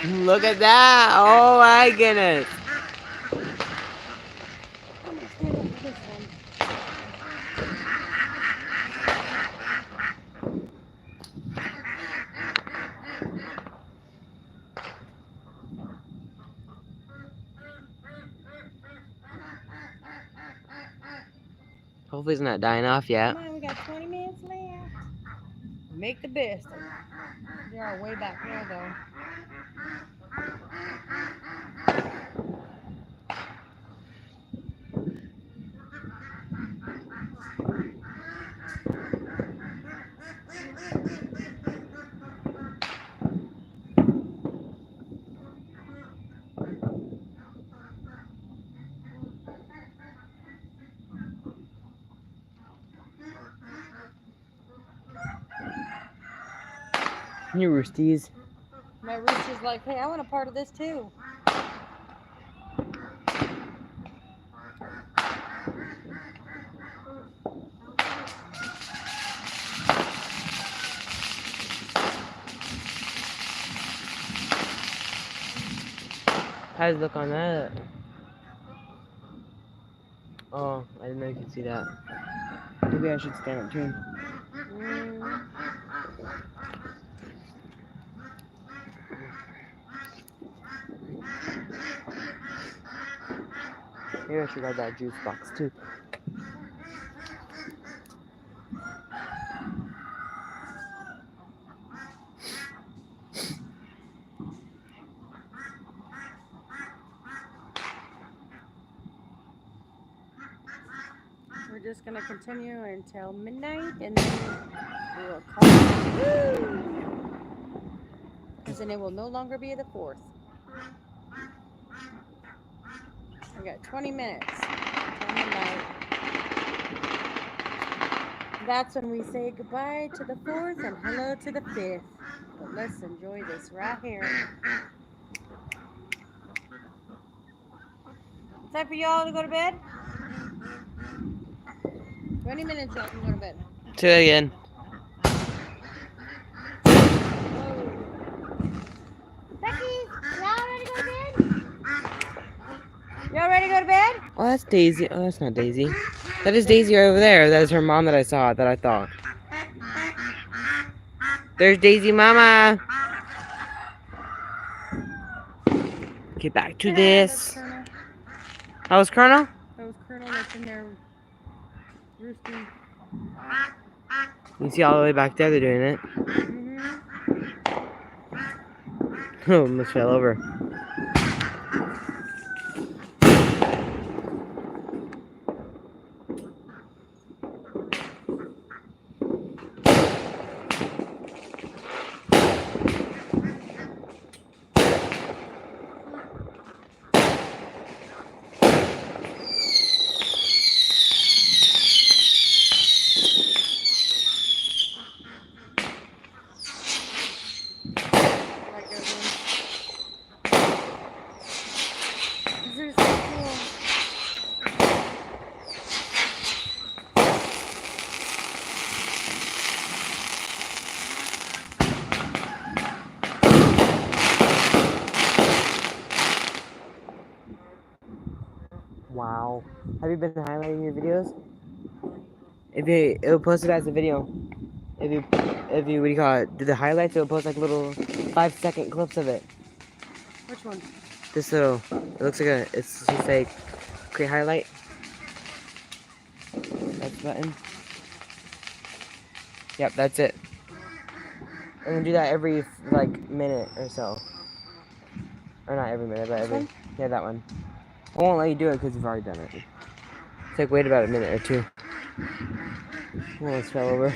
Look at that! Oh my goodness! I'm gonna stand up for this one. Hopefully it's not dying off yet. Come on, we got 20 minutes left. Make the best of it. They are way back there, though. You roosties. My rooster's like, hey, I want a part of this too. How's it look on that? Oh, I didn't know you could see that. Maybe I should stand up too. Maybe I should grab that juice box too. We're just gonna continue until midnight, and then we will call it. Because then it will no longer be the 4th. We got 20 minutes until midnight. That's when we say goodbye to the 4th and hello to the 5th. But let's enjoy this right here. Time for y'all to go to bed? 20 minutes, y'all can go to bed. Say it again. Becky, y'all ready to go to bed? Y'all ready to go to bed? Oh, that's Daisy. Oh, that's not Daisy. That is Daisy right over there. That is her mom that I saw, that I thought. There's Daisy Mama. Get back to this. That was Colonel? That was Colonel that's in there roosting. You see all the way back there, they're doing it. Oh, almost fell over. Wow. Have you been highlighting your videos? It'll post it as a video. If you, what do you call it? Do the highlights, it'll post like little 5-second clips of it. Which one? This little, it looks like it's just like, create highlight. That's the button. Yep, that's it. I'm gonna do that every, like, minute or so. Or not every minute, but every, yeah, that one. I won't let you do it because you've already done it. It's like, wait about a minute or two. Almost fell over.